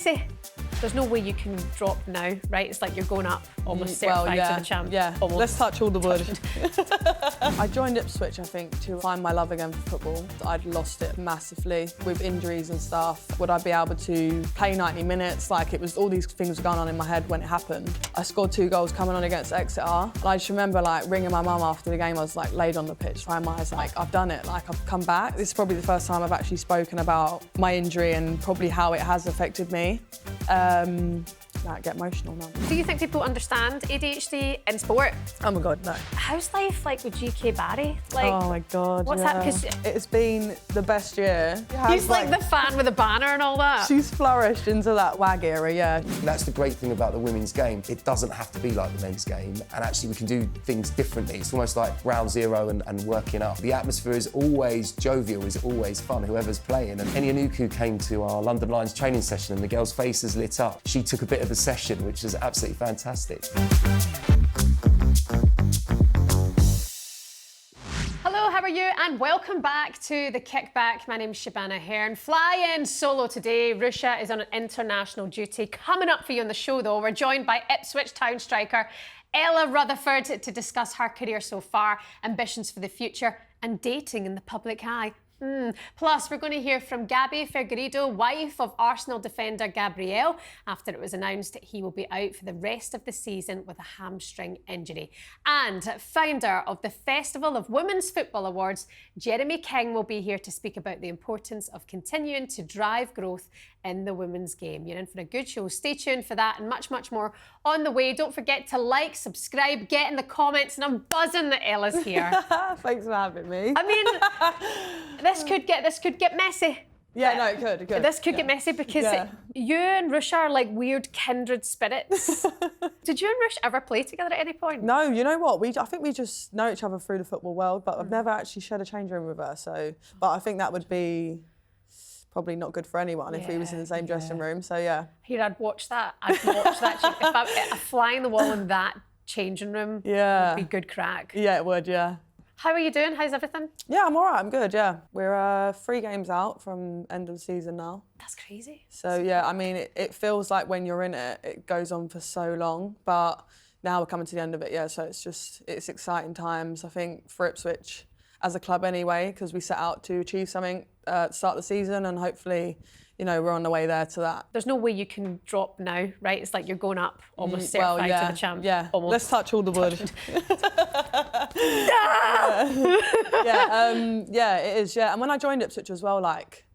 messy. There's no way you can drop now, right? It's like you're going up, almost certified to the champ. Yeah, almost. Let's touch all the wood. I joined Ipswich, I think, to find my love again for football. I'd lost it massively with injuries and stuff. Would I be able to play 90 minutes? Like, it was all these things were going on in my head when it happened. I scored 2 goals coming on against Exeter. And I just remember, like, ringing my mum after the game. I was, like, laid on the pitch, crying my eyes, like, I've done it. Like, I've come back. This is probably the first time I've actually spoken about my injury and probably how it has affected me. I get emotional now. Do you think people understand ADHD in sport? Oh my God, no. How's life like with GK Barry? Like, oh my God, what's that? 'Cause it's been the best year. he's like the fan with a banner and all that. She's flourished into that WAG era, yeah. That's the great thing about the women's game. It doesn't have to be like the men's game, and actually we can do things differently. It's almost like ground zero and working up. The atmosphere is always jovial, is always fun, whoever's playing. And Eni Anuku came to our London Lions training session and the girls' faces lit up. She took a bit of a session, which was absolutely fantastic. Hello, how are you? And welcome back to the Kickback. My name's Shebahn Aherne. Flying solo today. Rusha is on an international duty. Coming up for you on the show, though, we're joined by Ipswich Town striker Ella Rutherford to discuss her career so far, ambitions for the future, and dating in the public eye. Plus, we're going to hear from Gabi Figueiredo, wife of Arsenal defender Gabriel, after it was announced that he will be out for the rest of the season with a hamstring injury. And founder of the Festival of Women's Football Awards, Jeremy King, will be here to speak about the importance of continuing to drive growth in the women's game. You're in for a good show. Stay tuned for that and much, much more on the way. Don't forget to like, subscribe, get in the comments, and I'm buzzing that Ella's here. Thanks for having me. I mean, this could get messy. Yeah, no, it could. This could get messy because you and Rusha are like weird kindred spirits. Did you and Rush ever play together at any point? No, you know what? I think we just know each other through the football world, but I've never actually shared a change room with her. So, but I think that would be probably not good for anyone if we was in the same dressing room. So yeah. Here, I'd watch that. If a fly in the wall in that changing room would be good crack. Yeah, it would. Yeah. How are you doing? How's everything? Yeah, I'm all right. I'm good. Yeah, we're 3 games out from end of the season now. That's crazy. So yeah, I mean, it feels like when you're in it, it goes on for so long, but now we're coming to the end of it. Yeah, so it's exciting times. I think for Ipswich as a club anyway, because we set out to achieve something at the start of the season, and hopefully, you know, we're on the way there to that. There's no way you can drop now, right? It's like you're going up, almost certified to the champ. Yeah, almost. Let's touch all the wood. Yeah, it is, yeah. And when I joined Ipswich as well, like,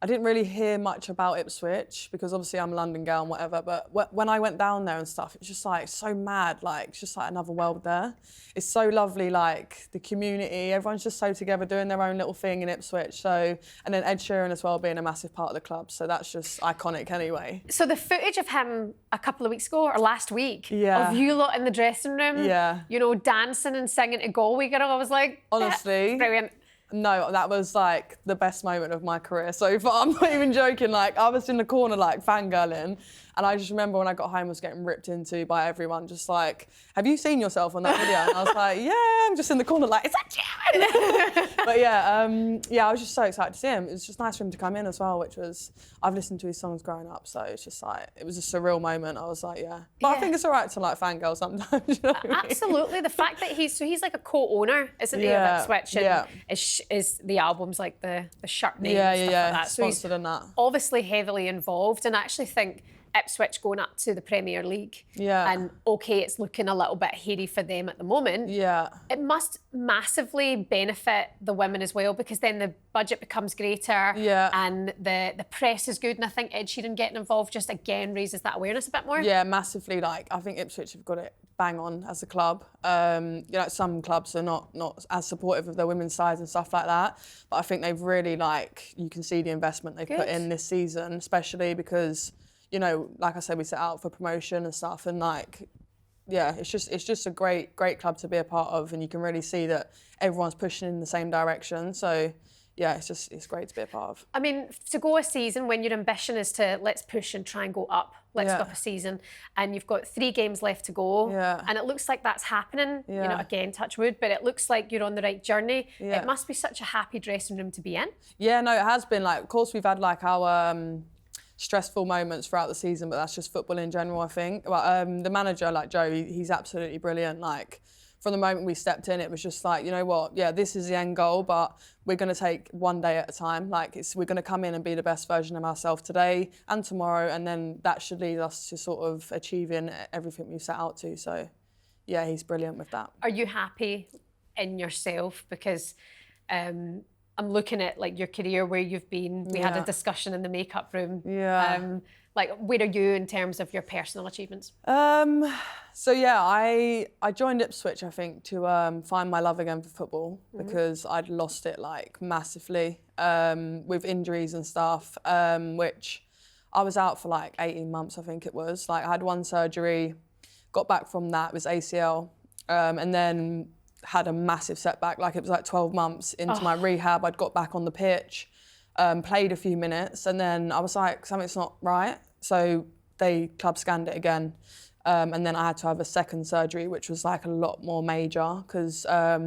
I didn't really hear much about Ipswich because obviously I'm a London girl and whatever, but when I went down there and stuff, it's just like so mad, like it's just like another world there. It's so lovely, like the community, everyone's just so together doing their own little thing in Ipswich. So, and then Ed Sheeran as well being a massive part of the club, so that's just iconic anyway. So the footage of him a couple of weeks ago or last week, of you lot in the dressing room, you know, dancing and singing to Galway Girl, I was like, honestly, brilliant. No, that was like the best moment of my career so far. I'm not even joking. Like, I was in the corner like fangirling, and I just remember when I got home I was getting ripped into by everyone, just like, have you seen yourself on that video? And I was like, yeah, I'm just in the corner like, is that you? But yeah, I was just so excited to see him. It was just nice for him to come in as well, which was, I've listened to his songs growing up, so it's just like, it was a surreal moment. I was like, yeah. But I think it's all right to like fangirl sometimes, you know what I mean? Absolutely. The fact that he's like a co-owner, isn't he, of Ipswich? And is the album's like the shirt name and stuff like that. So he's sponsored in that. Obviously heavily involved, and I actually think Ipswich going up to the Premier League. Yeah. And okay, it's looking a little bit hairy for them at the moment. Yeah. It must massively benefit the women as well, because then the budget becomes greater. Yeah. And the press is good, and I think Ed Sheeran getting involved just again raises that awareness a bit more. Yeah, massively. Like, I think Ipswich have got it bang on as a club. You know, some clubs are not as supportive of their women's sides and stuff like that. But I think they've really, like, you can see the investment they've put in this season, especially because, you know, like I said, we set out for promotion and stuff, and like, yeah, it's just a great club to be a part of, and you can really see that everyone's pushing in the same direction. So yeah, it's great to be a part of. I mean, to go a season when your ambition is to let's push and try and go up, let's go up a season, and you've got 3 games left to go, and it looks like that's happening. You know, again, touch wood, but it looks like you're on the right journey. It must be such a happy dressing room to be in. Yeah, no, it has been. Like, of course, we've had like our stressful moments throughout the season, but that's just football in general, I think. But the manager, like Joe, he's absolutely brilliant. Like, from the moment we stepped in, it was just like, you know what, yeah, this is the end goal, but we're going to take one day at a time. Like, we're going to come in and be the best version of ourselves today and tomorrow, and then that should lead us to sort of achieving everything we've set out to. So, yeah, he's brilliant with that. Are you happy in yourself? Because I'm looking at like your career, where you've been. We had a discussion in the makeup room. Yeah. Like, where are you in terms of your personal achievements? So yeah, I joined Ipswich, I think, to find my love again for football, because I'd lost it like massively with injuries and stuff, which I was out for like 18 months, I think it was. Like, I had one surgery, got back from that, it was ACL, and then had a massive setback. Like, it was like 12 months into my rehab. I'd got back on the pitch, played a few minutes, and then I was like, something's not right. So club scanned it again. And then I had to have a second surgery, which was like a lot more major, because I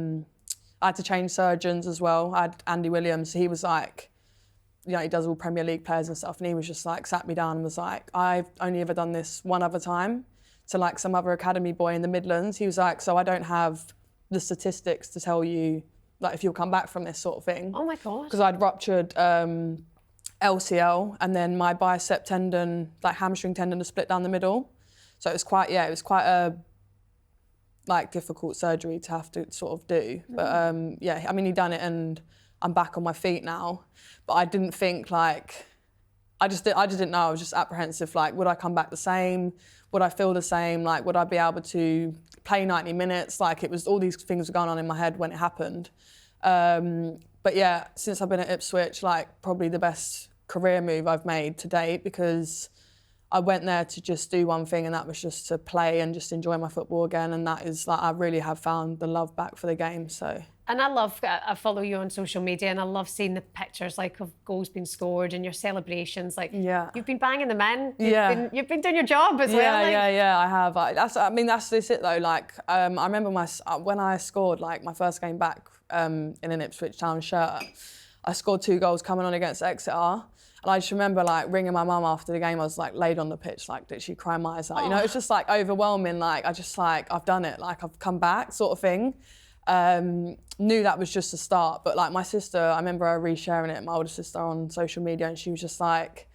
had to change surgeons as well. I had Andy Williams, he was like, you know, he does all Premier League players and stuff, and he was just like, sat me down and was like, I've only ever done this one other time to like some other academy boy in the Midlands. He was like, so I don't have the statistics to tell you like if you'll come back from this sort of thing. Oh my God. Because I'd ruptured LCL, and then my bicep tendon, like hamstring tendon, was split down the middle. So it was quite a like difficult surgery to have to sort of do. But yeah, I mean, he'd done it and I'm back on my feet now. But I didn't think like, I just didn't know. I was just apprehensive. Like, would I come back the same? Would I feel the same? Like, would I be able to play 90 minutes? Like, it was all these things were going on in my head when it happened. But yeah, since I've been at Ipswich, like probably the best career move I've made to date, because I went there to just do one thing, and that was just to play and just enjoy my football again. And that is like, I really have found the love back for the game, so. And I follow you on social media, and I love seeing the pictures like of goals being scored and your celebrations. Like, you've been banging them in. You've been doing your job as well. Like. Yeah, I have. That's it though. Like, I remember when I scored like my first game back in an Ipswich Town shirt, I scored 2 goals coming on against Exeter. And I just remember like ringing my mum after the game. I was like laid on the pitch, like literally crying my eyes out. You know, it's just like overwhelming. Like, I've done it. Like, I've come back, sort of thing. Knew that was just a start, but like my sister, I remember her resharing it, my older sister, on social media, and she was just like,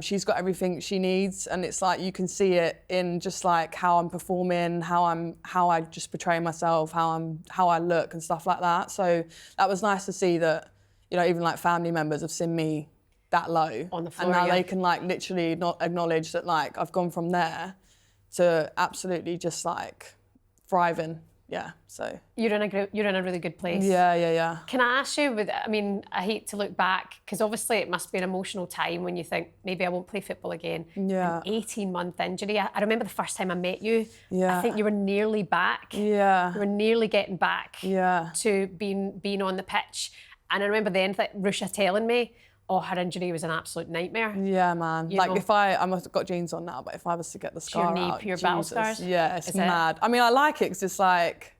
she's got everything she needs, and it's like you can see it in just like how I'm performing, how I just portray myself, how I look and stuff like that. So that was nice to see that, you know, even like family members have seen me that low on the floor, and now they can like literally not acknowledge that like I've gone from there to absolutely just like thriving. Yeah, so. You're in a really good place. Yeah. Can I ask you, I hate to look back, because obviously it must be an emotional time when you think, maybe I won't play football again. Yeah. An 18-month injury. I remember the first time I met you, I think you were nearly back. Yeah. You were nearly getting back to being on the pitch. And I remember then Rusha telling me, her injury was an absolute nightmare. Yeah, man. If I must have got jeans on now, but if I was to get the scar out, your battle scars? Yeah, it's mad. I mean, I like it because it's like,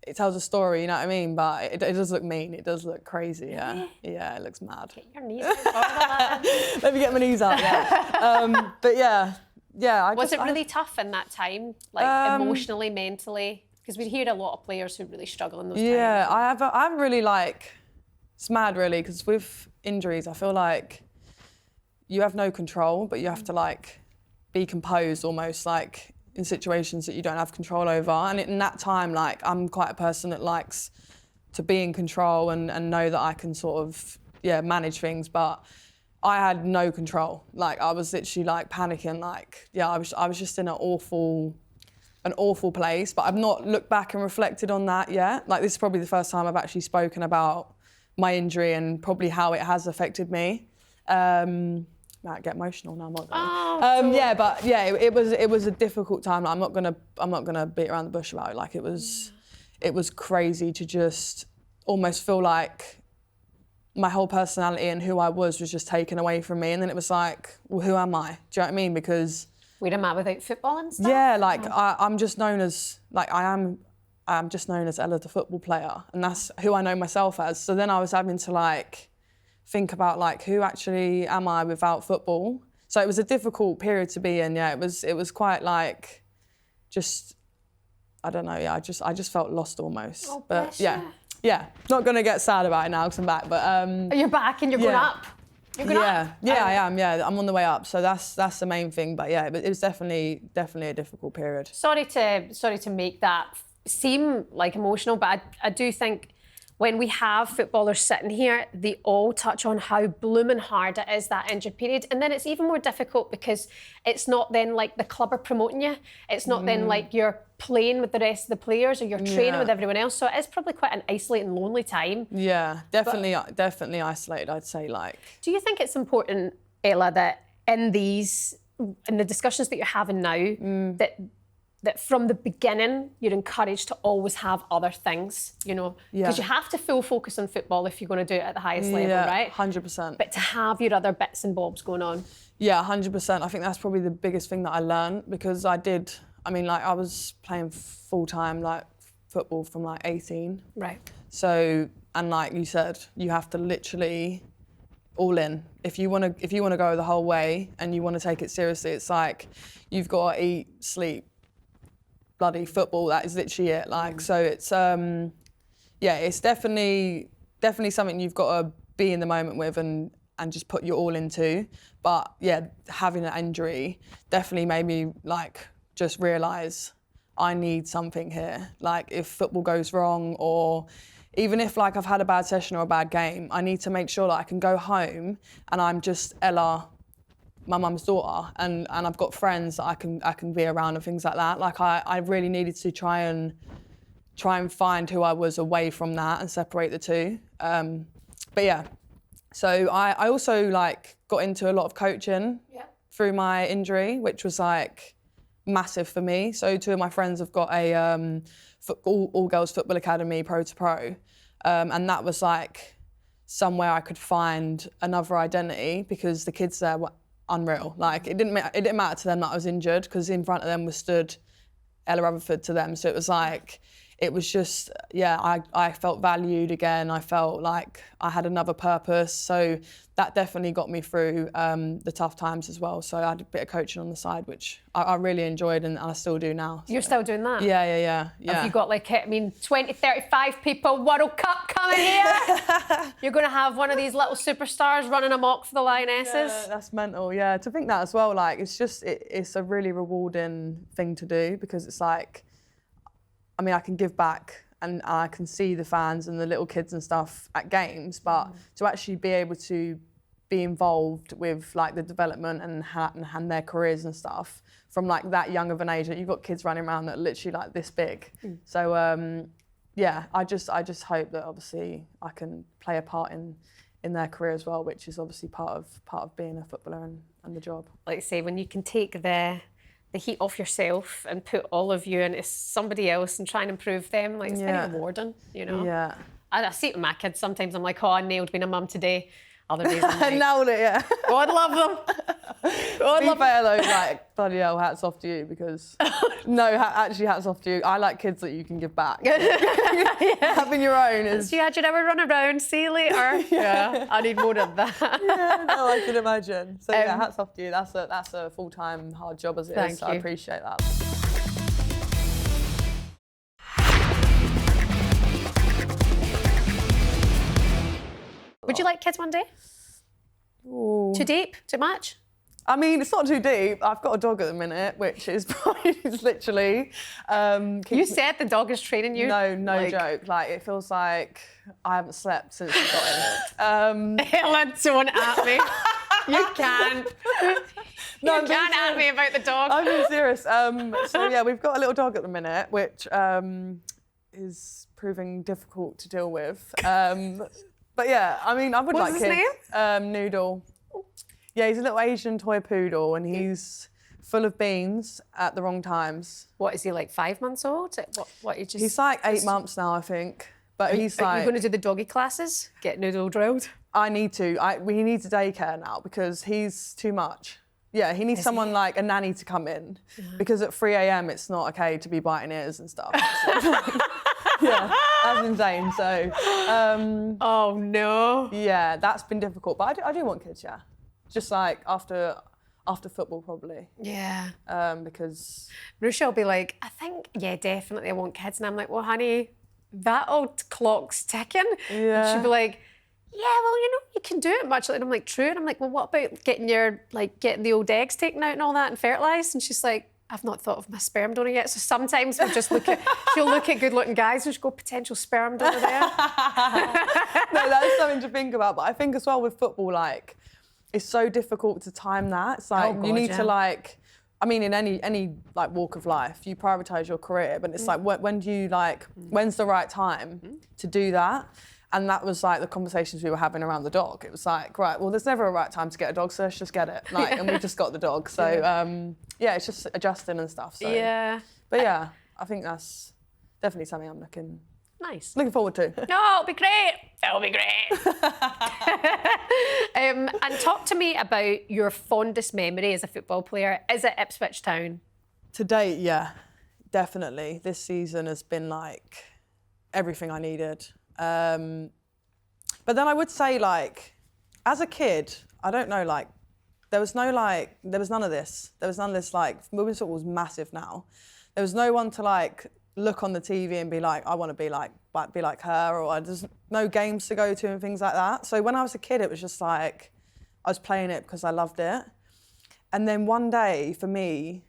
it tells a story, you know what I mean? But it does look mean. It does look crazy, yeah. Really? Yeah, it looks mad. Get your knees out. Let me get my knees out, yeah. But yeah. Was it really tough in that time? Like emotionally, mentally? Because we hear a lot of players who really struggle in those times. Yeah, I'm really like, it's mad really, because with injuries, I feel like you have no control, but you have to like be composed almost, like in situations that you don't have control over. And in that time, like I'm quite a person that likes to be in control and know that I can sort of, manage things, but I had no control. Like I was literally like panicking, like, I was just in an awful place, but I've not looked back and reflected on that yet. Like this is probably the first time I've actually spoken about my injury and probably how it has affected me. I get emotional now. I'm not going. It was a difficult time. Like, I'm not gonna beat around the bush about it. Like it was crazy to just almost feel like my whole personality and who I was just taken away from me. And then it was like, well, who am I? Do you know what I mean? Because where am I without football and stuff? Yeah, like I'm just known as I'm just known as Ella the football player, and that's who I know myself as. So then I was having to like think about like, who actually am I without football? So it was a difficult period to be in. Yeah, it was quite like, just, I don't know. Yeah, I just felt lost almost. Oh, but yeah. Yeah. Not gonna get sad about it now because I'm back. But you're back and you're going up. You're going up. Yeah, I am. Yeah, I'm on the way up. So that's the main thing. But yeah, it was definitely a difficult period. Sorry to make that seem like emotional, but I do think when we have footballers sitting here, they all touch on how blooming hard it is, that injured period. And then it's even more difficult because it's not then like the club are promoting you. It's not then like you're playing with the rest of the players or you're training with everyone else. So it is probably quite an isolating, lonely time. Yeah, definitely isolated, I'd say. Like, do you think it's important, Ella, that in the discussions that you're having now, that from the beginning you're encouraged to always have other things, you know? Because you have to full focus on football if you're going to do it at the highest level, right? 100%. But to have your other bits and bobs going on. Yeah, 100%. I think that's probably the biggest thing that I learned because I was playing full-time like football from like 18. Right. So, and like you said, you have to literally all in. If you want to go the whole way and you want to take it seriously, it's like you've got to eat, sleep, bloody football. That is literally it. Like, so it's it's definitely something you've got to be in the moment with and just put your all into. But yeah, having an injury definitely made me like just realise I need something here. Like if football goes wrong or even if like I've had a bad session or a bad game, I need to make sure that I can go home and I'm just Ella, my mum's daughter, and I've got friends that I can be around and things like that. Like I really needed to try and find who I was away from that and separate the two. But yeah, so I also like got into a lot of coaching through my injury, which was like massive for me. So two of my friends have got a all girls football academy, pro to pro, and that was like somewhere I could find another identity because the kids there were unreal. Like it didn't matter to them that I was injured because in front of them was stood Ella Rutherford to them. So it was like, it was just, I felt valued again. I felt like I had another purpose. So that definitely got me through the tough times as well. So I had a bit of coaching on the side, which I really enjoyed and I still do now. So. You're still doing that? Yeah. Have you got like, 20, 35 people, World Cup coming here? You're going to have one of these little superstars running amok for the Lionesses? Yeah, that's mental, yeah. To think that as well, like, it's just, it's a really rewarding thing to do because it's like, I mean, I can give back and I can see the fans and the little kids and stuff at games, but to actually be able to be involved with like the development and their careers and stuff from like that young of an age, that you've got kids running around that are literally like this big. So I just hope that obviously I can play a part in their career as well, which is obviously part of being a footballer and the job. Like say, when you can take the heat off yourself and put all of you into somebody else and try and improve them, like it's very rewarding, you know? Yeah. I see it with my kids sometimes. I'm like, oh, I nailed being a mum today. Other days I'm like, nailed it, yeah. Oh, I love them. To be fair though, like, bloody hell, hats off to you because, actually hats off to you. I like kids that you can give back. Having your own is... So you had your hour run around, see you later. Yeah, I need more of that. Yeah, no, I can imagine. So yeah, hats off to you. That's a full-time hard job as it is, so I appreciate that. Would you like kids one day? Ooh. Too deep? Too much? I mean, it's not too deep. I've got a dog at the minute, which is probably literally... you said the dog is training you? No joke. Like, it feels like I haven't slept since we got in. Ella, don't at me. You can't. No, you can't at me about the dog. I'm being serious. So yeah, we've got a little dog at the minute, which is proving difficult to deal with. But yeah, I mean, I would like kids. What's his name? Noodle. Yeah, he's a little Asian toy poodle and he's full of beans at the wrong times. What, is he like 5 months old? What you just... He's like 8 months now, I think. But he's like... Are you going to do the doggy classes? Get Noodle drilled? I need to. He needs a daycare now because he's too much. Yeah, he needs someone like a nanny to come in because at 3 a.m. it's not okay to be biting ears and stuff. Yeah, that's insane. So, oh no. Yeah, that's been difficult. But I do want kids, yeah. Just like after football, probably. Yeah. Because Rusha will be like, I think, yeah, definitely I want kids. And I'm like, well, honey, that old clock's ticking. Yeah. And she'll be like, yeah, well, you know, you can do it much. And I'm like, true. And I'm like, well, what about getting the old eggs taken out and all that and fertilised? And she's like, I've not thought of my sperm donor yet. So sometimes we'll just she'll look at good-looking guys and she'll go, potential sperm donor there. No, that's something to think about. But I think as well with football, like, it's so difficult to time that. It's like, you need to like, I mean, in any like walk of life, you prioritise your career, but it's like, when do you like, when's the right time to do that? And that was like the conversations we were having around the dog. It was like, right, well, there's never a right time to get a dog, so let's just get it. Like, and we just got the dog. So, yeah, it's just adjusting and stuff. So. Yeah. But yeah, I think that's definitely something I'm looking forward to. No, it'll be great. It'll be great. And talk to me about your fondest memory as a football player. Is it Ipswich Town? To date, yeah, definitely. This season has been like everything I needed. But then I would say, like, as a kid, I don't know, like, there was none of this. There was none of this, like, women's football was massive now. There was no one to, like, look on the TV and be like, I want to be like her, or there's no games to go to and things like that. So when I was a kid, it was just like, I was playing it because I loved it. And then one day, for me,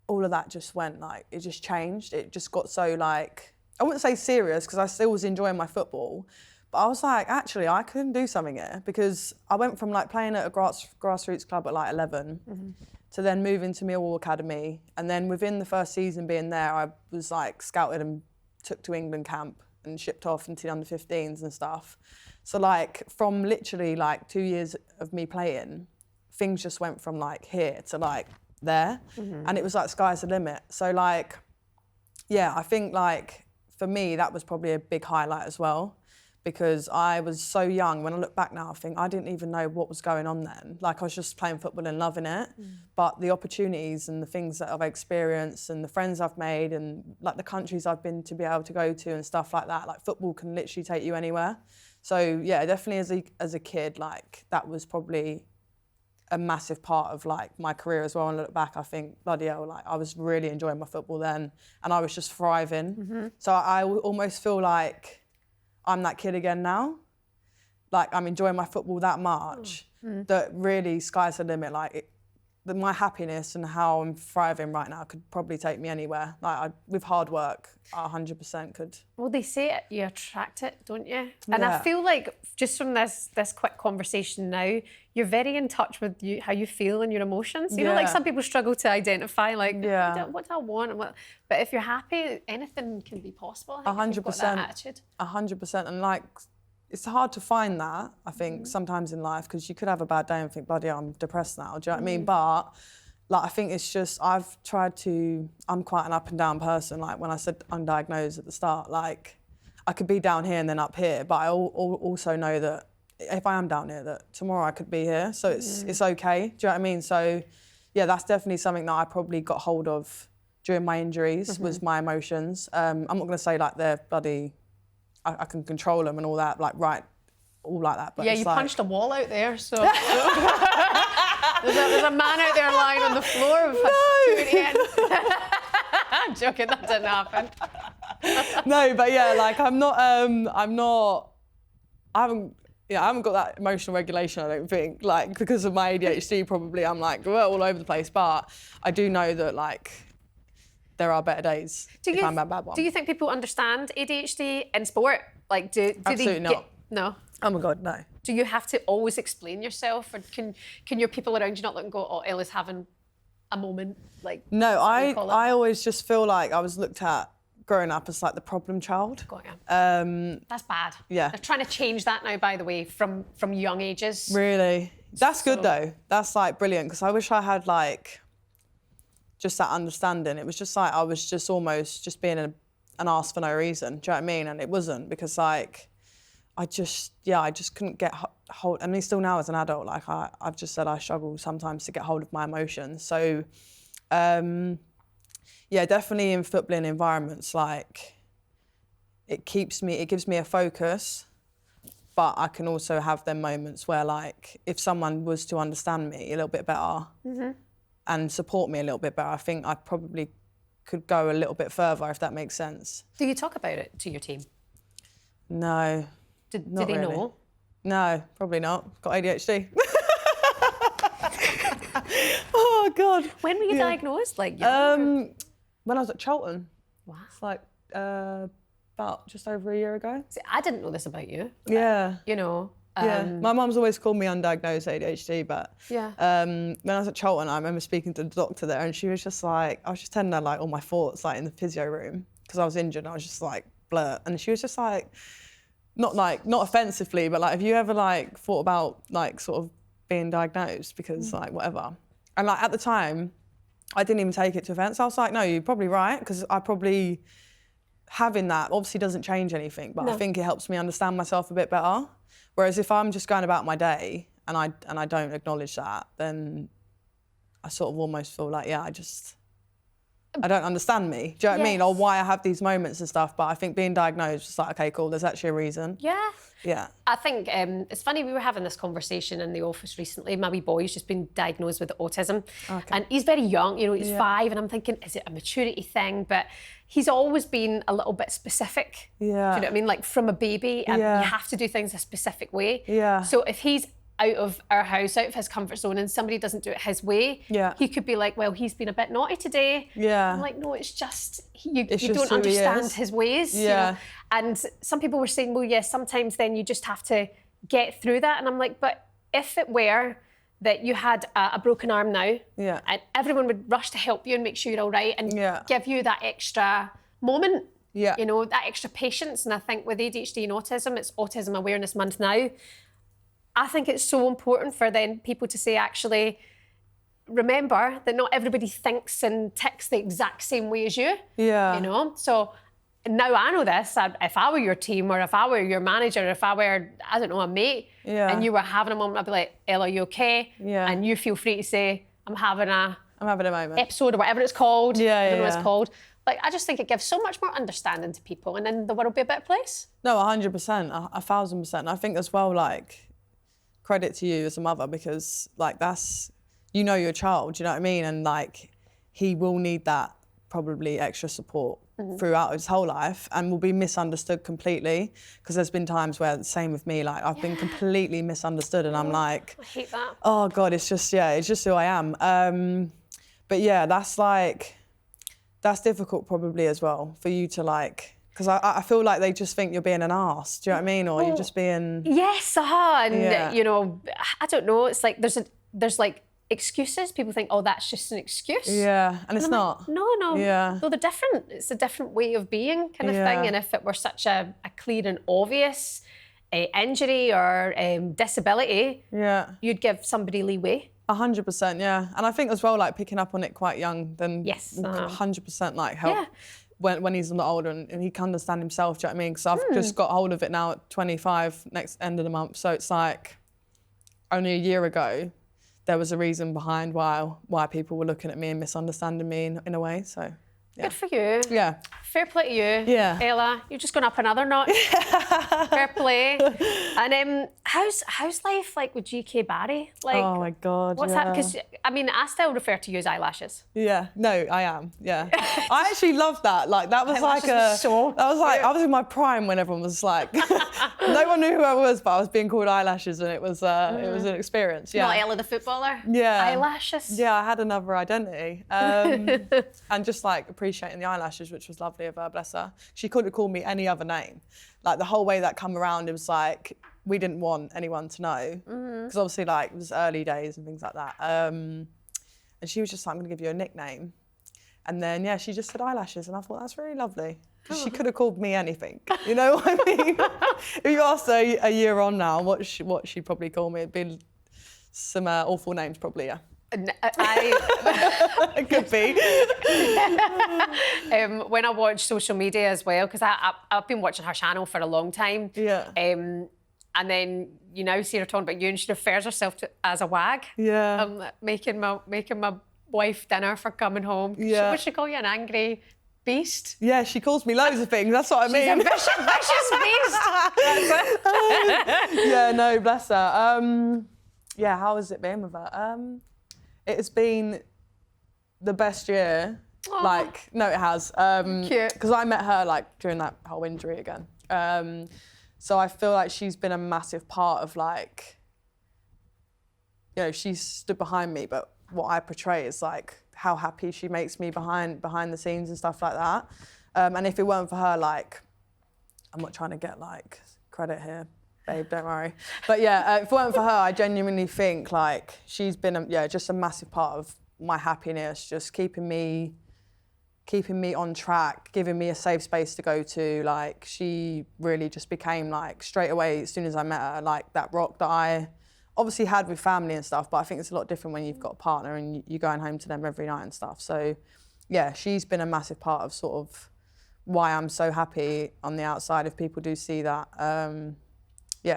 all of that just went, like, it just changed. It just got so, like, I wouldn't say serious because I still was enjoying my football, but I was like, actually, I couldn't do something here because I went from like playing at a grassroots club at like 11 to then moving to Millwall Academy. And then within the first season being there, I was like scouted and took to England camp and shipped off into the under-15s and stuff. So like from literally like 2 years of me playing, things just went from like here to like there. And it was like sky's the limit. So like, yeah, I think like, for me, that was probably a big highlight as well because I was so young. When I look back now, I think I didn't even know what was going on then. Like I was just playing football and loving it. But the opportunities and the things that I've experienced and the friends I've made and like the countries I've been to be able to go to and stuff like that, like football can literally take you anywhere. So yeah, definitely as a kid, like that was probably a massive part of like my career as well. And I look back, I think, bloody hell, like I was really enjoying my football then and I was just thriving. So I almost feel like I'm that kid again now. Like I'm enjoying my football that much that really sky's the limit. Like my happiness and how I'm thriving right now could probably take me anywhere. Like with hard work, I 100% could. Well, they say it, you attract it, don't you? And I feel like just from this quick conversation now, you're very in touch with how you feel and your emotions. You know, like some people struggle to identify, like, what do I want? But if you're happy, anything can be possible. 100%. That attitude. 100%. And like, it's hard to find that, I think, sometimes in life, because you could have a bad day and think, bloody hell, I'm depressed now. Do you know what I mean? But like, I think it's just, I'm quite an up and down person. Like when I said undiagnosed at the start, like I could be down here and then up here, but I also know that if I am down here, that tomorrow I could be here. So it's okay. Do you know what I mean? So yeah, that's definitely something that I probably got hold of during my injuries was my emotions. I'm not going to say like they're bloody, I can control them and all that, like all like that. But yeah, you punched a wall out there, so. There's a man out there lying on the floor with I'm joking, that didn't happen. No, but yeah, like I haven't got that emotional regulation, I don't think, like because of my ADHD probably I'm like all over the place, but I do know that like there are better days if I'm a bad one. Do you think people understand ADHD in sport? Like do Absolutely they not. No? Oh my God, no. Do you have to always explain yourself, or can your people around you not look and go, oh, Ella's having a moment? Like no, I always just feel like I was looked at growing up as like the problem child. Got you. That's bad. Yeah. They're trying to change that now, by the way, from young ages. Really? That's good though. That's like brilliant, because I wish I had like just that understanding. It was just like I was just almost just being an arse for no reason. Do you know what I mean? And it wasn't, because like I just couldn't get hold. I mean, still now as an adult, like I've just said I struggle sometimes to get hold of my emotions. So, yeah, definitely in footballing environments, like it gives me a focus, but I can also have them moments where, like, if someone was to understand me a little bit better and support me a little bit better, I think I probably could go a little bit further, if that makes sense. Do you talk about it to your team? No. Did they know? No, probably not. Got ADHD. Oh, God. When were you diagnosed? Like, when I was at Charlton. Wow. It's like about just over a year ago. See, I didn't know this about you. Yeah. You know. My mum's always called me undiagnosed ADHD, but when I was at Charlton, I remember speaking to the doctor there, and she was just like, I was just telling her like all my thoughts like in the physio room because I was injured. And I was just like blur, and she was just like, not offensively, but like, have you ever like thought about like sort of being diagnosed because like whatever? And like at the time, I didn't even take it to offence. I was like, no, you're probably right, because I probably having that obviously doesn't change anything, but I think it helps me understand myself a bit better. Whereas if I'm just going about my day and I don't acknowledge that, then I sort of almost feel like, I don't understand me. Do you know what I mean? Or why I have these moments and stuff. But I think being diagnosed is like, okay, cool, there's actually a reason. Yeah. I think it's funny, we were having this conversation in the office recently. My wee boy's just been diagnosed with autism. Okay. And he's very young, you know, he's 5, and I'm thinking, is it a maturity thing? But he's always been a little bit specific. Yeah. Do you know what I mean? Like from a baby, and you have to do things a specific way. Yeah. So if he's out of our house, out of his comfort zone, and somebody doesn't do it his way, he could be like, well, he's been a bit naughty today. Yeah. I'm like, no, it's just, you don't understand his ways. Yeah. You know? And some people were saying, well, yes, sometimes then you just have to get through that. And I'm like, but if it were that you had a broken arm now, and everyone would rush to help you and make sure you're all right and give you that extra moment, you know, that extra patience. And I think with ADHD and autism, it's Autism Awareness Month now. I think it's so important for then people to say, actually, remember that not everybody thinks and ticks the exact same way as you. Yeah. You know? So now I know this. If I were your team, or if I were your manager, or if I were, I don't know, a mate, and you were having a moment, I'd be like, Ella, are you okay? Yeah. And you feel free to say, I'm having a moment. Episode, or whatever it's called. I don't know what it's called. Like, I just think it gives so much more understanding to people, and then the world will be a better place. No, 100%, 1,000%. I think as well, like, credit to you as a mother, because like that's, you know, your child, you know what I mean? And like, he will need that probably extra support throughout his whole life, and will be misunderstood completely, because there's been times where the same with me, like I've been completely misunderstood, and I'm like, I hate that. Oh God, it's just who I am. But yeah, that's difficult probably as well for you to like, because I feel like they just think you're being an arse. Do you know what I mean? Or you're just being... Yes, and you know, I don't know, it's like there's like excuses. People think, oh, that's just an excuse. Yeah, and it's not. Like, no. Yeah. No, they're different. It's a different way of being kind of thing. And if it were such a clear and obvious injury or disability, you'd give somebody leeway. 100%, yeah. And I think as well, like picking up on it quite young, then 100% like help. Yeah. When he's a lot older and he can understand himself, do you know what I mean? Because I've just got hold of it now at 25, next end of the month. So it's like, only a year ago, there was a reason behind why people were looking at me and misunderstanding me in a way, so. Yeah. Good for you. Yeah. Fair play to you. Yeah. Ella, you've just gone up another notch. Fair play. And how's life like with GK Barry? Like, oh my God. What's that? Because I mean, I still refer to you as eyelashes. Yeah. No, I am. Yeah. I actually love that. Like that was like I was in my prime when everyone was like, no one knew who I was, but I was being called eyelashes, and it was an experience. Yeah. Not Ella the footballer. Yeah. Eyelashes. Yeah, I had another identity, and just like appreciating the eyelashes, which was lovely of her, bless her. She couldn't call me any other name. Like the whole way that come around, it was like, we didn't want anyone to know. Because obviously like it was early days and things like that. And she was just like, I'm gonna give you a nickname. And then, yeah, she just said eyelashes, and I thought, that's really lovely. She could have called me anything, you know what I mean? If you asked her a year on now, what she'd probably call me, it'd be some awful names probably, yeah. It could be. When I watch social media as well, because I've been watching her channel for a long time. Yeah. And then you now see her talking about you, and she refers herself to as a wag. Yeah. Making my wife dinner for coming home. Yeah. Would she call you an angry Beast? Yeah, she calls me loads of things, that's what I mean. She's a vicious beast. Yeah, no, bless her. Yeah, how has it been with her? It has been the best year. Aww. Like, no, it has. Cute. Because I met her like during that whole injury again. So I feel like she's been a massive part of like, you know, she's stood behind me, but what I portray is like how happy she makes me behind the scenes and stuff like that. And if it weren't for her, like, I'm not trying to get like credit here, babe, don't worry. But yeah, if it weren't for her, I genuinely think like she's been, just a massive part of my happiness, just keeping me on track, giving me a safe space to go to. Like, she really just became like, straight away, as soon as I met her, like that rock that I obviously had with family and stuff, but I think it's a lot different when you've got a partner and you're going home to them every night and stuff. So yeah, she's been a massive part of sort of why I'm so happy on the outside, if people do see that.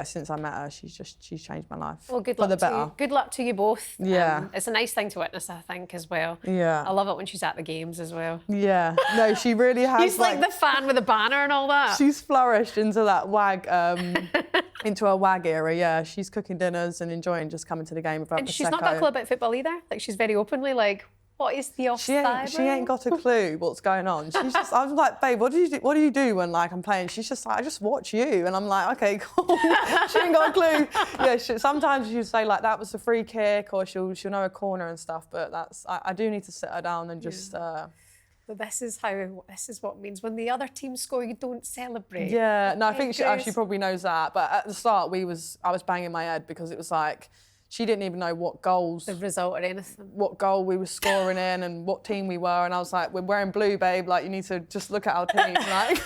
Since I met her, she's changed my life. Well, good for luck the to better. you. Good luck to you both. Yeah. It's a nice thing to witness, I think, as well. Yeah. I love it when she's at the games as well. Yeah. No, she really has. She's like the fan with the banner and all that. She's flourished into that WAG, into a WAG era. Yeah, she's cooking dinners and enjoying just coming to the game without And Prosecco. she's not got a clue about football either. Like, she's very openly like, what is the offside? She ain't got a clue what's going on. She's just, I'm like, babe, what do you do when like I'm playing? She's just like, I just watch you, and I'm like, okay, cool. She ain't got a clue. Yeah, sometimes she'll say like that was a free kick, or she'll know a corner and stuff. But I do need to sit her down and just. But this is what it means when the other team score, you don't celebrate. Yeah, no, I think she probably knows that. But at the start, I was banging my head because it was like, she didn't even know what goals, the result or anything, what goal we were scoring in and what team we were. And I was like, we're wearing blue, babe. Like, you need to just look at our team. Like,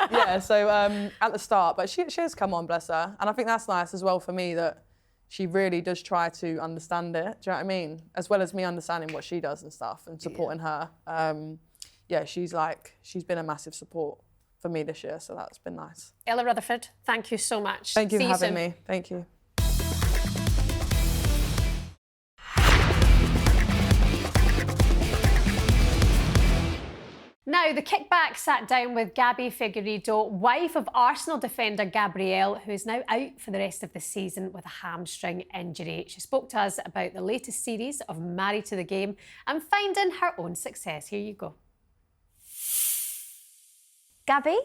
yeah. So at the start, but she has come on, bless her. And I think that's nice as well for me, that she really does try to understand it. Do you know what I mean? As well as me understanding what she does and stuff and supporting her. She's been a massive support for me this year. So that's been nice. Ella Rutherford, thank you so much. Thank you for having me. Thank you. Now, the Kickback sat down with Gabi Figueiredo, wife of Arsenal defender Gabriel, who is now out for the rest of the season with a hamstring injury. She spoke to us about the latest series of Married to the Game and finding her own success. Here you go. Gabi,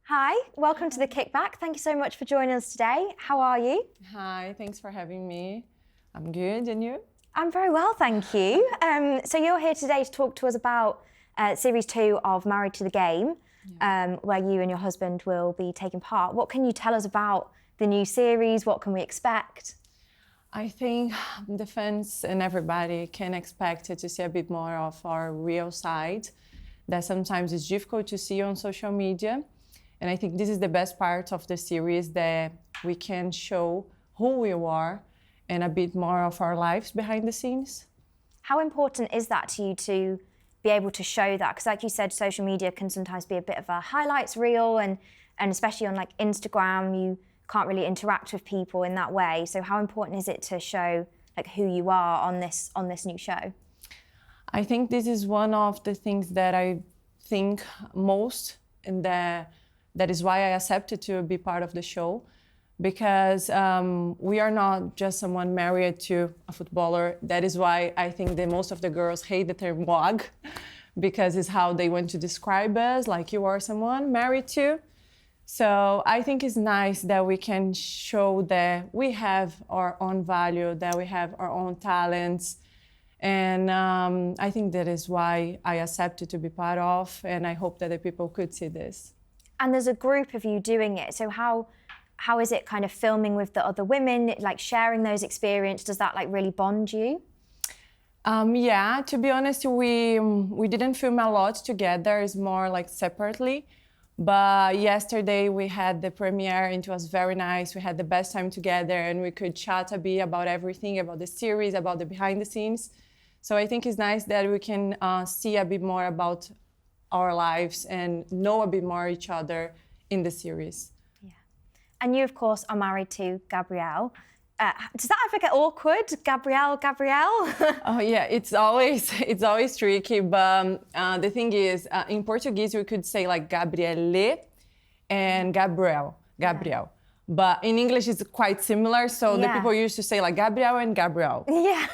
hi, welcome to the Kickback. Thank you so much for joining us today. How are you? Hi, thanks for having me. I'm good, and you? I'm very well, thank you. So you're here today to talk to us about Series 2 of Married to the Game, where you and your husband will be taking part. What can you tell us about the new series? What can we expect? I think the fans and everybody can expect to see a bit more of our real side that sometimes is difficult to see on social media. And I think this is the best part of the series, that we can show who we are and a bit more of our lives behind the scenes. How important is that to you to be able to show that? Because like you said, social media can sometimes be a bit of a highlights reel, and especially on like Instagram, you can't really interact with people in that way. So how important is it to show like who you are on this new show? I think this is one of the things that I think most, and that is why I accepted to be part of the show, because we are not just someone married to a footballer. That is why I think that most of the girls hate the term WAG, because it's how they want to describe us, like you are someone married to. So I think it's nice that we can show that we have our own value, that we have our own talents. And I think that is why I accepted to be part of, and I hope that the people could see this. And there's a group of you doing it. So how is it kind of filming with the other women, like sharing those experiences? Does that like really bond you? Yeah, to be honest, we didn't film a lot together. It's more like separately. But yesterday we had the premiere and it was very nice. We had the best time together and we could chat a bit about everything, about the series, about the behind the scenes. So I think it's nice that we can see a bit more about our lives and know a bit more each other in the series. Yeah. And you, of course, are married to Gabriel. does that ever get awkward, Gabrielle? Oh yeah, it's always tricky. But the thing is, in Portuguese we could say like Gabriele and Gabriel. Yeah. But in English it's quite similar, so the people used to say like Gabriel and Gabriel. Yeah.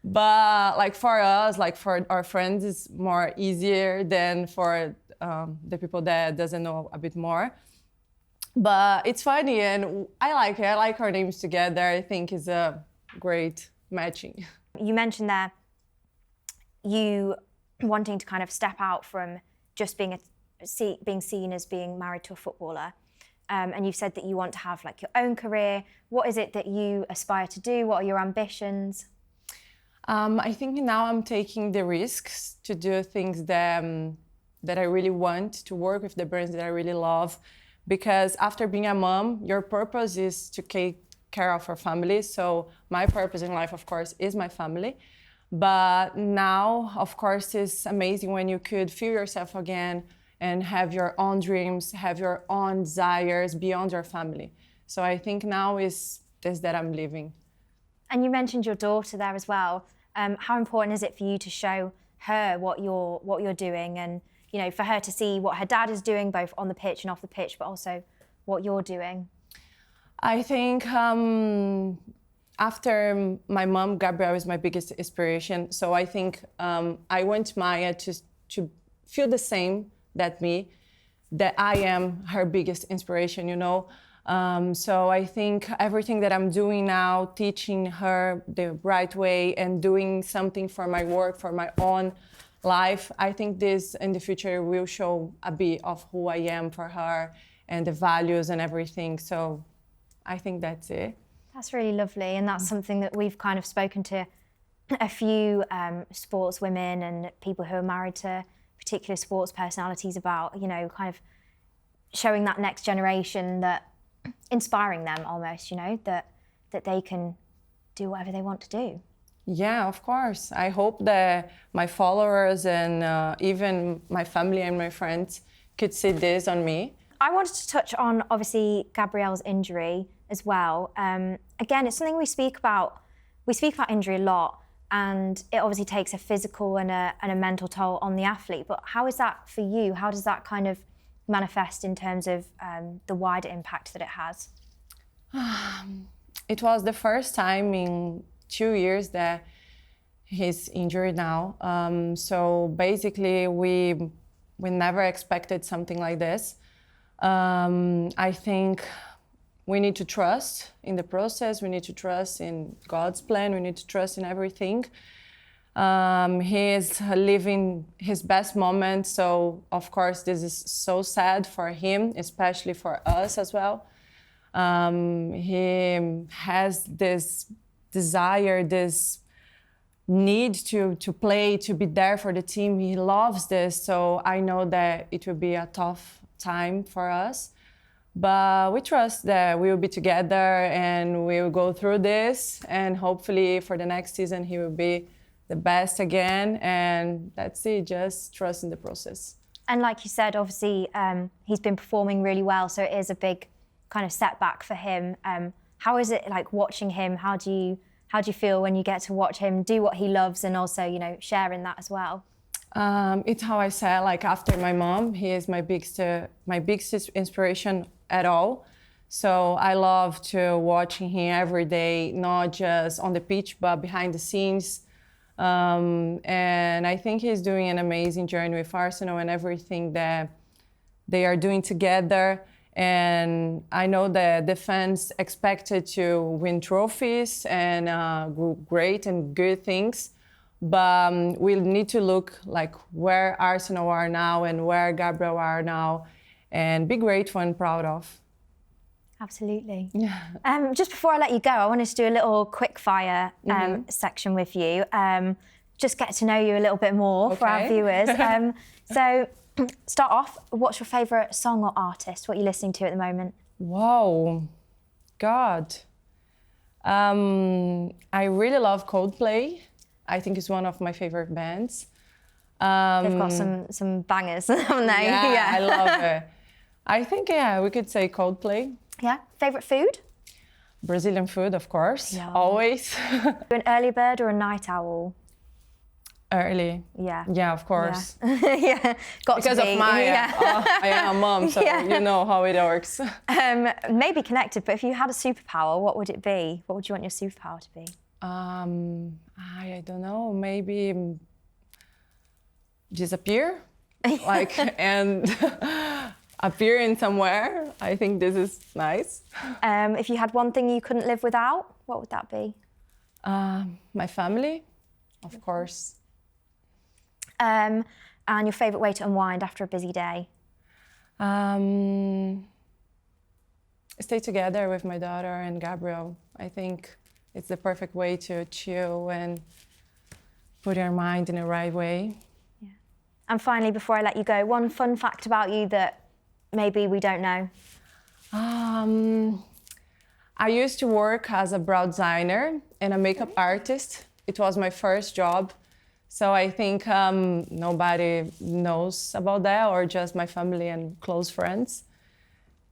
But like for us, like for our friends, it's more easier than for the people that doesn't know a bit more. But it's funny, and I like it. I like our names together. I think it's a great matching. You mentioned there you wanting to kind of step out from just being seen as being married to a footballer. And you've said that you want to have like your own career. What is it that you aspire to do? What are your ambitions? I think now I'm taking the risks to do things that I really want, to work with the brands that I really love. Because after being a mom, your purpose is to take care of our family. So my purpose in life, of course, is my family. But now, of course, it's amazing when you could feel yourself again and have your own dreams, have your own desires beyond your family. So I think now is this that I'm living. And you mentioned your daughter there as well. How important is it for you to show her what you're doing, and you know, for her to see what her dad is doing, both on the pitch and off the pitch, but also what you're doing? I think after my mom, Gabrielle is my biggest inspiration. So I think I want Maya to feel the same that I am her biggest inspiration, you know. So I think everything that I'm doing now, teaching her the right way and doing something for my work, for my own life, I think this in the future will show a bit of who I am for her and the values and everything. So I think that's it. That's really lovely, and that's something that we've kind of spoken to a few sports women and people who are married to particular sports personalities about, you know, kind of showing that next generation, that inspiring them almost, you know, that they can do whatever they want to do. Yeah, of course. I hope that my followers and even my family and my friends could see this on me. I wanted to touch on, obviously, Gabrielle's injury as well. Again, it's something we speak about. We speak about injury a lot, and it obviously takes a physical and a mental toll on the athlete. But how is that for you? How does that kind of manifest in terms of the wider impact that it has? It was the first time in 2 years that he's injured now. So basically, we never expected something like this. I think we need to trust in the process. We need to trust in God's plan. We need to trust in everything. He is living his best moment. So, of course, this is so sad for him, especially for us as well. He has this desire, this need to play, to be there for the team. He loves this. So I know that it will be a tough time for us. But we trust that we will be together and we will go through this. And hopefully for the next season, he will be the best again. And that's it, just trust in the process. And like you said, obviously, he's been performing really well. So it is a big kind of setback for him. How is it like watching him? How do you feel when you get to watch him do what he loves and also, you know, sharing that as well? It's how I said, like after my mom, he is my biggest inspiration at all. So I love to watching him every day, not just on the pitch, but behind the scenes. And I think he's doing an amazing journey with Arsenal and everything that they are doing together. And I know that the fans expected to win trophies and great and good things. But we'll need to look like where Arsenal are now and where Gabriel are now and be grateful and proud of. Absolutely. Yeah. Just before I let you go, I wanted to do a little quick fire section with you. Just get to know you a little bit more for our viewers. So start off, what's your favourite song or artist? What are you listening to at the moment? Wow, God. I really love Coldplay. I think it's one of my favorite bands. They've got some bangers, haven't they? Yeah, I love it. I think, we could say Coldplay. Yeah. Favourite food? Brazilian food, of course, always. An early bird or a night owl? Early. Yeah. Yeah, of course. Yeah, got because to be. Of my, I am a mom, so you know how it works. Maybe connected, but if you had a superpower, what would it be? What would you want your superpower to be? I don't know, maybe disappear, and appear in somewhere. I think this is nice. If you had one thing you couldn't live without, what would that be? My family, of course. And your favourite way to unwind after a busy day? Stay together with my daughter and Gabriel. I think it's the perfect way to chill and put your mind in the right way. Yeah. And finally, before I let you go, one fun fact about you that maybe we don't know. I used to work as a brow designer and a makeup artist. It was my first job. So I think nobody knows about that, or just my family and close friends.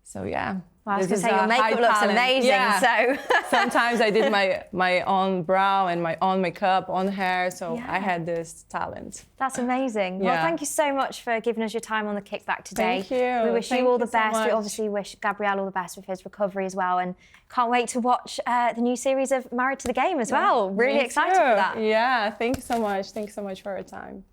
So yeah. Well, I was going to say your makeup looks amazing. Yeah. So sometimes I did my own brow and my own makeup, own hair. So I had this talent. That's amazing. Yeah. Well, thank you so much for giving us your time on the Kickback today. Thank you. We wish you all the best. So we obviously wish Gabriel all the best with his recovery as well, and can't wait to watch the new series of Married to the Game as well. Really excited for that. Yeah. Thank you so much. Thanks so much for your time.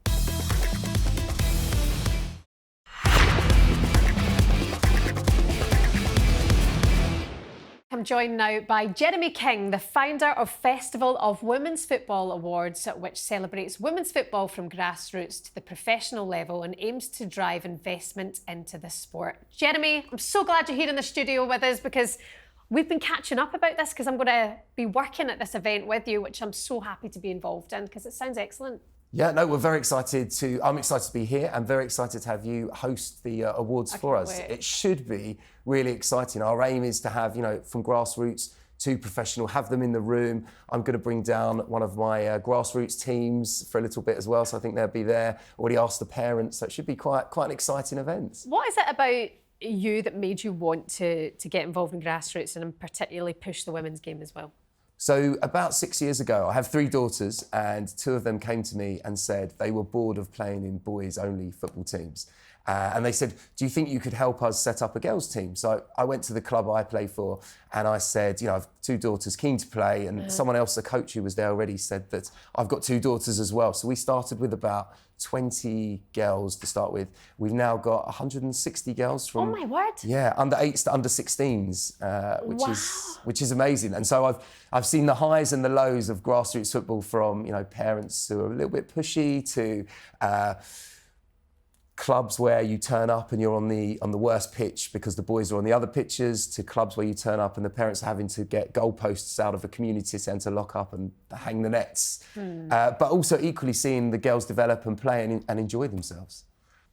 I'm joined now by Jeremy King, the founder of Festival of Women's Football Awards, which celebrates women's football from grassroots to the professional level and aims to drive investment into the sport. Jeremy, I'm so glad you're here in the studio with us, because we've been catching up about this, because I'm going to be working at this event with you, which I'm so happy to be involved in, because it sounds excellent. Yeah, no, we're very excited I'm excited to be here and very excited to have you host the awards for us. Wait. It should be really exciting. Our aim is to have, from grassroots to professional, have them in the room. I'm going to bring down one of my grassroots teams for a little bit as well, so I think they'll be there. Already asked the parents, so it should be quite an exciting event. What is it about you that made you want to get involved in grassroots and particularly push the women's game as well? So about 6 years ago, I have 3 daughters, and 2 of them came to me and said they were bored of playing in boys-only football teams. And they said, do you think you could help us set up a girls' team? So I went to the club I play for, and I said, I've 2 daughters keen to play, and someone else, a coach who was there already, said that I've got 2 daughters as well. So we started with about 20 girls to start with. We've now got 160 girls from... Oh my word! Yeah, under 8s to under 16s, which is amazing. And so I've seen the highs and the lows of grassroots football, from parents who are a little bit pushy to clubs where you turn up and you're on the worst pitch because the boys are on the other pitches, to clubs where you turn up and the parents are having to get goalposts out of a community centre, lock up and hang the nets. But also equally seeing the girls develop and play and enjoy themselves.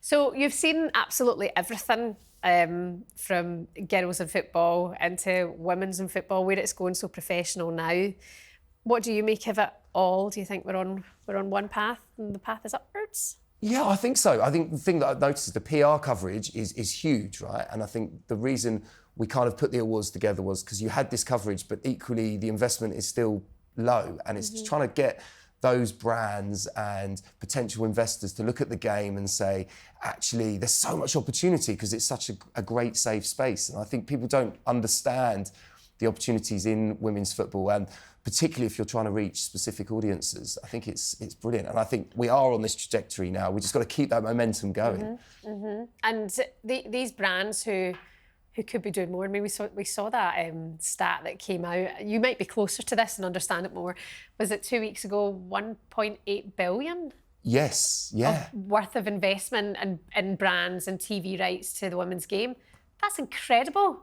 So you've seen absolutely everything from girls in football into women's in football, where it's going so professional now. What do you make of it all? Do you think we're on one path and the path is upwards? Yeah, I think so. I think the thing that I've noticed is the PR coverage is huge, right? And I think the reason we kind of put the awards together was because you had this coverage, but equally the investment is still low, and it's just trying to get those brands and potential investors to look at the game and say, actually, there's so much opportunity because it's such a great, safe space. And I think people don't understand the opportunities in women's football, and particularly if you're trying to reach specific audiences. I think it's brilliant, and I think we are on this trajectory now. We just got to keep that momentum going. And these brands who could be doing more. I mean, we saw that stat that came out. You might be closer to this and understand it more. Was it 2 weeks ago? 1.8 billion. Yes, yeah. Worth of investment in brands and TV rights to the women's game. That's incredible.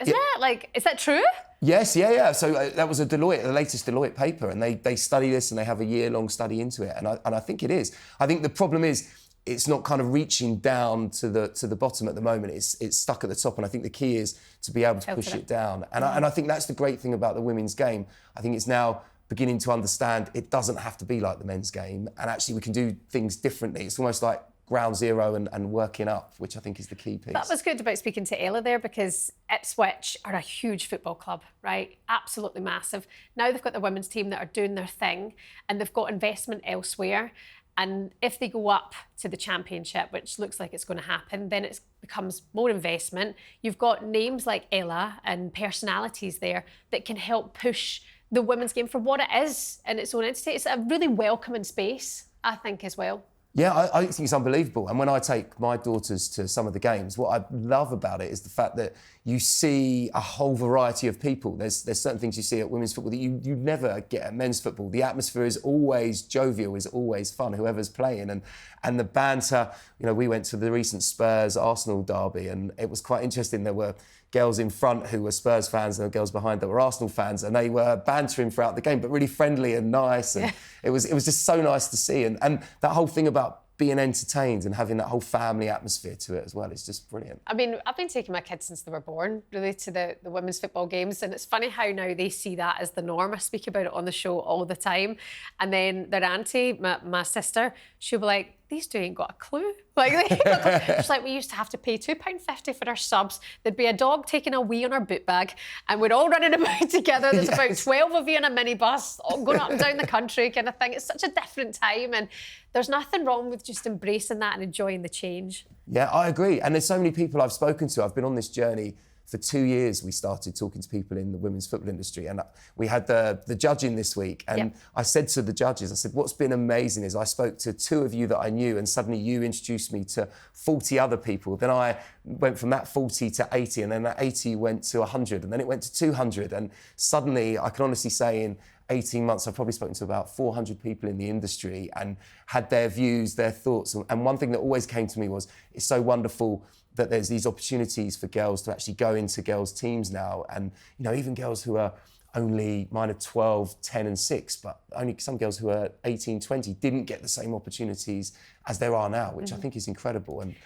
Isn't it? Like, is that true? Yes, yeah. So that was the latest Deloitte paper, and they study this and they have a year-long study into it, and I think it is. I think the problem is it's not kind of reaching down to the bottom at the moment. It's stuck at the top, and I think the key is to be able to push it down. And I think that's the great thing about the women's game. I think it's now beginning to understand it doesn't have to be like the men's game, and actually we can do things differently. It's almost like ground zero and working up, which I think is the key piece. That was good about speaking to Ella there, because Ipswich are a huge football club, right? Absolutely massive. Now they've got the women's team that are doing their thing, and they've got investment elsewhere. And if they go up to the championship, which looks like it's going to happen, then it becomes more investment. You've got names like Ella and personalities there that can help push the women's game for what it is in its own entity. It's a really welcoming space, I think, as well. Yeah, I think it's unbelievable. And when I take my daughters to some of the games, what I love about it is the fact that you see a whole variety of people. There's certain things you see at women's football that you never get at men's football. The atmosphere is always jovial, is always fun, whoever's playing. And the banter, we went to the recent Spurs-Arsenal derby, and it was quite interesting. There were girls in front who were Spurs fans and the girls behind that were Arsenal fans, and they were bantering throughout the game, but really friendly and nice. And it was just so nice to see. And that whole thing about being entertained and having that whole family atmosphere to it as well is just brilliant. I mean, I've been taking my kids since they were born, really, to the women's football games, and it's funny how now they see that as the norm. I speak about it on the show all the time. And then their auntie, my sister, she'll be like, these two ain't got a clue. It's like we used to have to pay £2.50 for our subs. There'd be a dog taking a wee on our boot bag, and we're all running about together. There's about 12 of you in a minibus, all going up and down the country kind of thing. It's such a different time, and there's nothing wrong with just embracing that and enjoying the change. Yeah, I agree. And there's so many people I've spoken to. I've been on this journey for 2 years. We started talking to people in the women's football industry, and we had the judging this week. And I said to the judges, I said, what's been amazing is I spoke to 2 of you that I knew, and suddenly you introduced me to 40 other people. Then I went from that 40 to 80, and then that 80 went to 100, and then it went to 200. And suddenly, I can honestly say in 18 months, I've probably spoken to about 400 people in the industry and had their views, their thoughts. And one thing that always came to me was, it's so wonderful that there's these opportunities for girls to actually go into girls' teams now. And, even girls who are only mine are 12, 10 and 6, but only some girls who are 18, 20 didn't get the same opportunities as there are now, which I think is incredible. And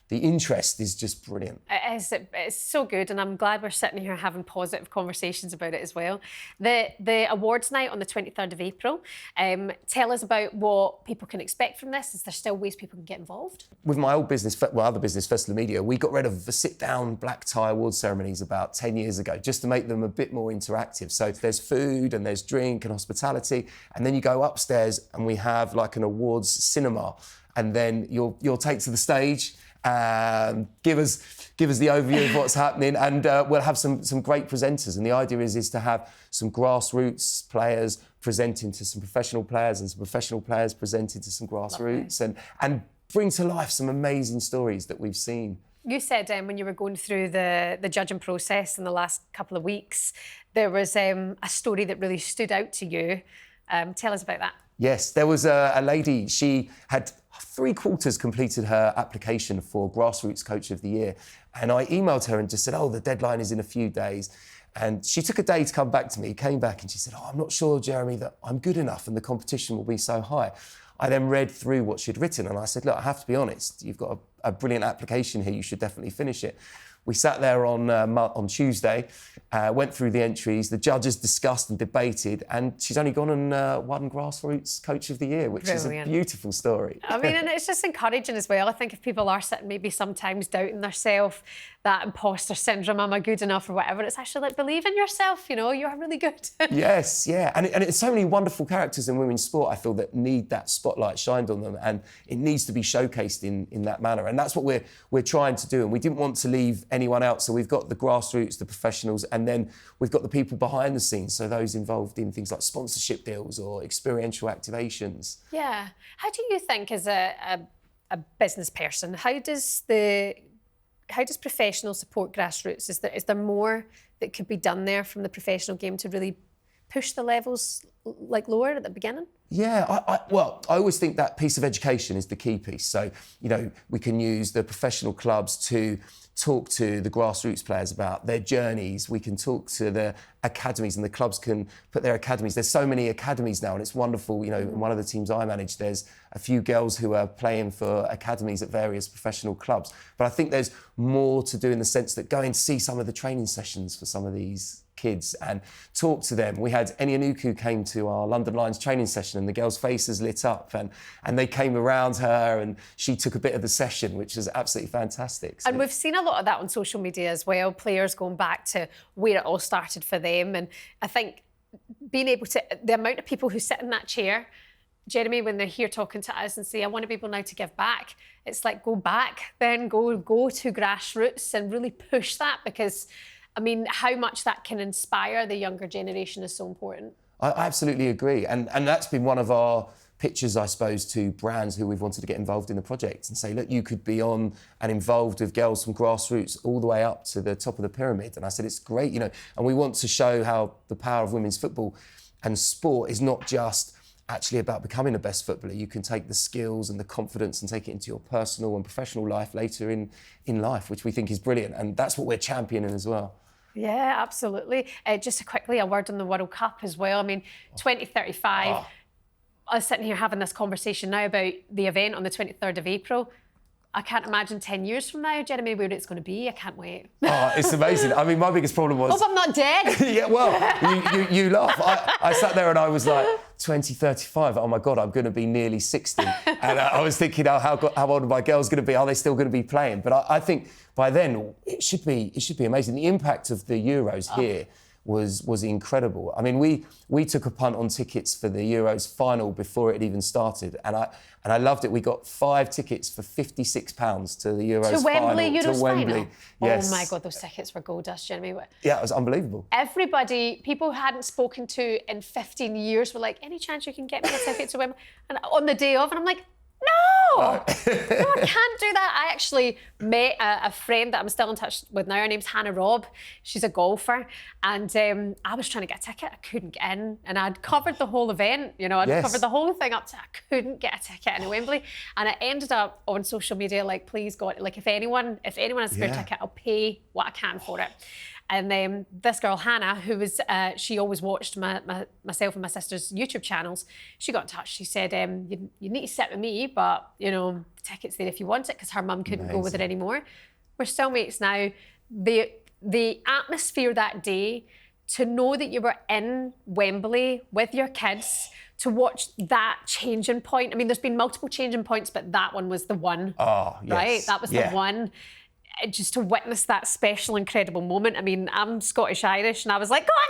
the interest is just brilliant. It is. It's so good, and I'm glad we're sitting here having positive conversations about it as well. The awards night on the 23rd of April, tell us about what people can expect from this. Is there still ways people can get involved? With my old business, other business, Festival Media, we got rid of the sit-down black tie award ceremonies about 10 years ago, just to make them a bit more interactive. So there's food and there's drink and hospitality, and then you go upstairs and we have like an awards cinema, and then you'll take to the stage. Give us the overview of what's happening, and we'll have some great presenters. And the idea is to have some grassroots players presenting to some professional players, and some professional players presenting to some grassroots, and bring to life some amazing stories that we've seen. You said when you were going through the judging process in the last couple of weeks, there was a story that really stood out to you. Tell us about that. Yes, there was a lady, she had 3/4 completed her application for Grassroots Coach of the Year. And I emailed her and just said, the deadline is in a few days. And she took a day to come back to me, came back and she said, I'm not sure, Jeremy, that I'm good enough and the competition will be so high. I then read through what she'd written and I said, look, I have to be honest, you've got a brilliant application here, you should definitely finish it. We sat there on Tuesday, went through the entries, the judges discussed and debated, and she's only gone and won Grassroots Coach of the Year, which Brilliant. is a beautiful story. I mean, and it's just encouraging as well. I think if people are sitting maybe sometimes doubting themselves, that imposter syndrome, am I good enough or whatever, it's actually like, believe in yourself, you're really good. Yes, yeah. And it's so many wonderful characters in women's sport, I feel, that need that spotlight shined on them, and it needs to be showcased in that manner. And that's what we're trying to do. And we didn't want to leave anyone out. So we've got the grassroots, the professionals, and then we've got the people behind the scenes. So those involved in things like sponsorship deals or experiential activations. Yeah. How do you think, as a business person, how does professional support grassroots? Is there more that could be done there from the professional game to really push the levels like lower at the beginning? Yeah, I always think that piece of education is the key piece. So, we can use the professional clubs to talk to the grassroots players about their journeys. We can talk to the academies, and the clubs can put their academies. There's so many academies now, and it's wonderful. In one of the teams I manage, there's a few girls who are playing for academies at various professional clubs. But I think there's more to do in the sense that go and see some of the training sessions for some of these kids and talk to them. We had Eni Anuku came to our London Lions training session and the girls' faces lit up and they came around her and she took a bit of the session, which was absolutely fantastic. So, and we've seen a lot of that on social media as well, players going back to where it all started for them. And I think being able to, the amount of people who sit in that chair, Jeremy, when they're here talking to us and say, I want to be able now to give back, it's like, go back, then go to grassroots and really push that, because, I mean, how much that can inspire the younger generation is so important. I absolutely agree. And that's been one of our pitches, I suppose, to brands who we've wanted to get involved in the project and say, look, you could be on and involved with girls from grassroots all the way up to the top of the pyramid. And I said, it's great, you know, and we want to show how the power of women's football and sport is not just actually about becoming the best footballer. You can take the skills and the confidence and take it into your personal and professional life later in life, which we think is brilliant. And that's what we're championing as well. Yeah, absolutely. Just quickly, a word on the World Cup as well. I mean, 2035, I was sitting here having this conversation now about the event on the 23rd of April. I can't imagine 10 years from now, Jeremy, where it's going to be. I can't wait. Oh, it's amazing. I mean, my biggest problem was... Hope I'm not dead. Yeah, well, you laugh. I sat there and I was like, 2035, oh my God, I'm going to be nearly 60. And I was thinking, how old are my girls going to be? Are they still going to be playing? But I think by then, it should be amazing. The impact of the Euros here was incredible. I mean, we took a punt on tickets for the Euros final before it even started, and I loved it. We got 5 tickets for £56 to the Euros to Wembley, final. Euros to Wembley, final? yes. Oh my God, those tickets were gold dust, Jeremy. Yeah, it was unbelievable. Everybody, people who hadn't spoken to in 15 years were like, any chance you can get me a ticket to Wembley? And on the day of, and I'm like, no, I can't do that. I actually met a friend that I'm still in touch with now. Her name's Hannah Robb. She's a golfer. And I was trying to get a ticket. I couldn't get in. And I'd covered the whole event. You know, I'd covered the whole thing up to, I couldn't get a ticket in Wembley. And I ended up on social media, like, please God, like if anyone has a spare ticket, I'll pay what I can for it. And this girl, Hannah, who was, she always watched myself and my sister's YouTube channels, she got in touch. She said, you need to sit with me, but, you know, the ticket's there if you want it, because her mum couldn't go with it anymore. We're still mates now. The atmosphere that day, to know that you were in Wembley with your kids, to watch that changing point. I mean, there's been multiple changing points, but that one was the one. Oh, yes. Right? That was the one. Just to witness that special, incredible moment. I mean, I'm Scottish-Irish, and I was like, go on,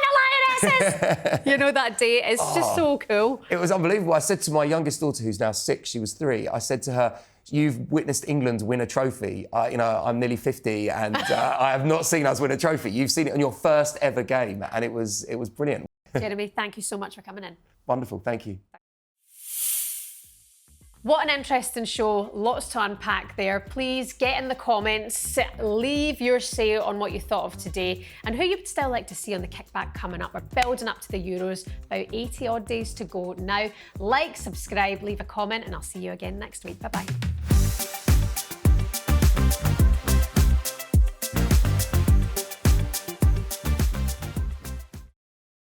the Lionesses! You know, that day, it's just so cool. It was unbelievable. I said to my youngest daughter, who's now 6, she was 3, I said to her, you've witnessed England win a trophy. You know, I'm nearly 50, and I have not seen us win a trophy. You've seen it on your first ever game, and it was brilliant. Jeremy, thank you so much for coming in. Wonderful, thank you. What an interesting show, lots to unpack there. Please get in the comments, leave your say on what you thought of today and who you would still like to see on the Kickback coming up. We're building up to the Euros, about 80 odd days to go now. Like, subscribe, leave a comment, and I'll see you again next week. Bye-bye.